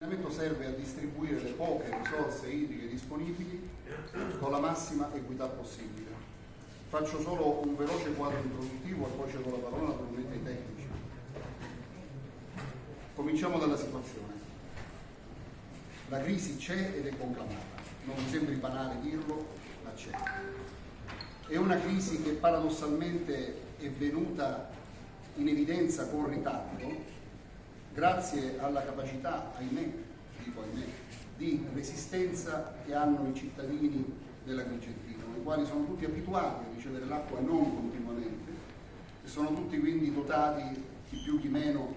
L'ordinamento serve a distribuire le poche risorse idriche disponibili con la massima equità possibile. Faccio solo un veloce quadro introduttivo e poi cedo la parola naturalmente ai tecnici. Cominciamo dalla situazione. La crisi c'è ed è conclamata, non mi sembri banale dirlo, ma c'è. È una crisi che paradossalmente è venuta in evidenza con ritardo grazie alla capacità, ahimè, di resistenza che hanno i cittadini dell'Agrigentino, i quali sono tutti abituati a ricevere l'acqua non continuamente e sono tutti quindi dotati, chi più chi meno,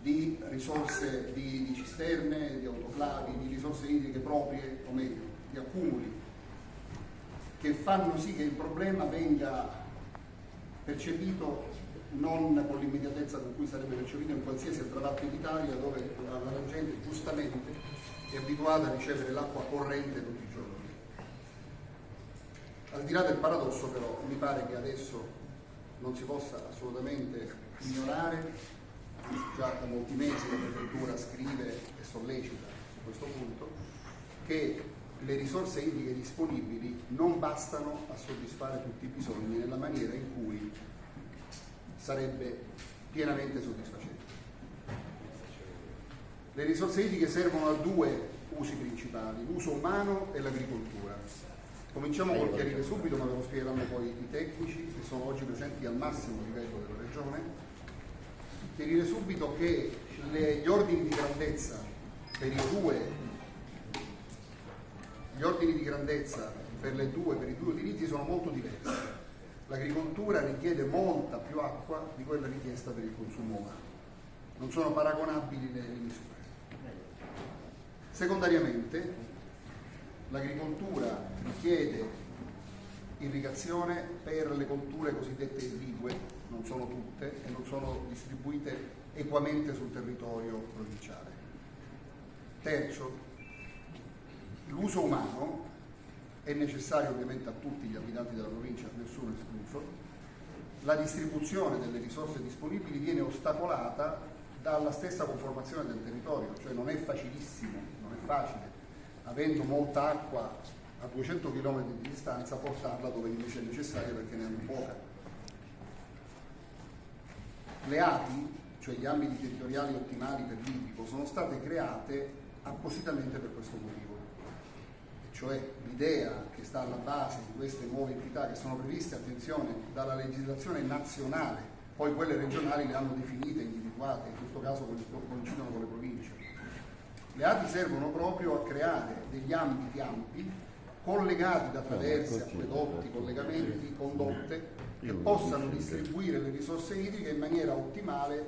di risorse di cisterne, di autoclavi, di risorse idriche proprie, o meglio, di accumuli, che fanno sì che il problema venga percepito non con l'immediatezza con cui sarebbe percepito in qualsiasi altra parte d'Italia, dove la gente giustamente è abituata a ricevere l'acqua corrente tutti i giorni. Al di là del paradosso, però, mi pare che adesso non si possa assolutamente ignorare, già da molti mesi la prefettura scrive e sollecita su questo punto, che le risorse idriche disponibili non bastano a soddisfare tutti i bisogni nella maniera in cui sarebbe pienamente soddisfacente. Le risorse idriche servono a due usi principali, l'uso umano e l'agricoltura. Cominciamo col chiarire subito, ma ve lo spiegheranno poi i tecnici che sono oggi presenti al massimo livello della regione. Chiarire subito che gli ordini di grandezza per i due utilizzi sono molto diversi. L'agricoltura richiede molta più acqua di quella richiesta per il consumo umano. Non sono paragonabili le misure. Secondariamente, l'agricoltura richiede irrigazione per le colture cosiddette irrigue, non sono tutte e non sono distribuite equamente sul territorio provinciale. Terzo, l'uso umano è necessario ovviamente a tutti gli abitanti della provincia, nessuno escluso. La distribuzione delle risorse disponibili viene ostacolata dalla stessa conformazione del territorio, cioè non è facilissimo, non è facile, avendo molta acqua a 200 km di distanza, portarla dove invece è necessaria perché ne hanno poca. Le ATI, cioè gli ambiti territoriali ottimali per l'idrico, sono state create appositamente per questo motivo. Cioè l'idea che sta alla base di queste nuove entità che sono previste, attenzione, dalla legislazione nazionale, poi quelle regionali le hanno definite, individuate, in questo caso coincidono con le province. Le ATI servono proprio a creare degli ambiti ampi, collegati da traverse, acquedotti, collegamenti, condotte, che possano distribuire le risorse idriche in maniera ottimale,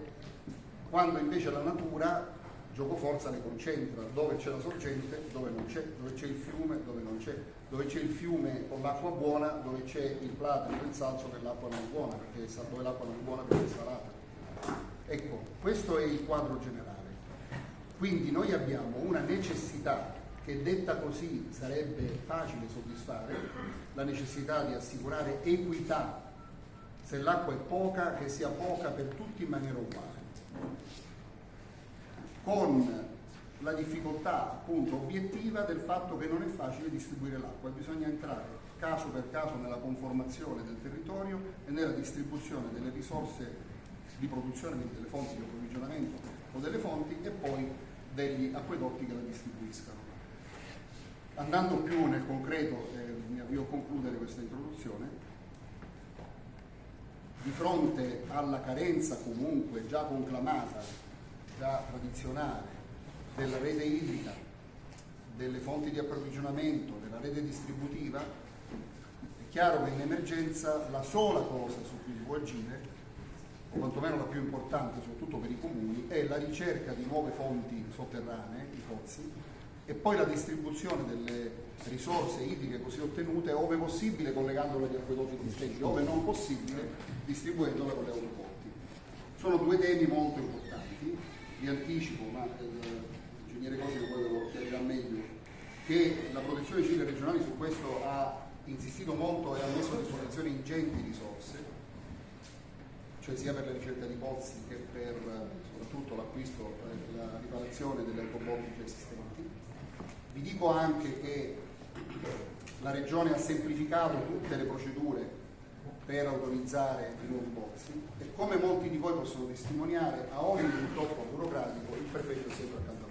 quando invece la natura giocoforza le concentra, dove c'è la sorgente, dove non c'è, dove c'è il fiume, dove non c'è, dove c'è il fiume con l'acqua buona, dove c'è il platano e il salso che l'acqua non è buona, perché dove l'acqua non è buona perché è salata. Ecco, questo è il quadro generale. Quindi noi abbiamo una necessità che detta così sarebbe facile soddisfare, la necessità di assicurare equità, se l'acqua è poca, che sia poca per tutti in maniera uguale, con la difficoltà appunto obiettiva del fatto che non è facile distribuire l'acqua, bisogna entrare caso per caso nella conformazione del territorio e nella distribuzione delle risorse di produzione, quindi delle fonti di approvvigionamento o delle fonti, e poi degli acquedotti che la distribuiscano. Andando più nel concreto, mi avvio a concludere questa introduzione, di fronte alla carenza comunque già conclamata, già tradizionale, della rete idrica, delle fonti di approvvigionamento, della rete distributiva, è chiaro che in emergenza la sola cosa su cui si può agire, o quantomeno la più importante soprattutto per i comuni, è la ricerca di nuove fonti sotterranee, i pozzi, e poi la distribuzione delle risorse idriche così ottenute, ove possibile collegandole agli acquedotti esistenti, ove non possibile distribuendole con le autoporti. Sono due temi molto importanti. Vi anticipo, ma l'ingegnere Cosimo poi ve lo chiarirà meglio, che la protezione civile regionale su questo ha insistito molto e ha messo a disposizione ingenti risorse, cioè sia per la ricerca di pozzi che per soprattutto l'acquisto e la riparazione delle autobotti già esistenti. Vi dico anche che la Regione ha semplificato tutte le procedure per autorizzare i nuovi pozzi e, come molti di voi possono testimoniare, a ogni intoppo burocratico il prefetto è sempre accanto a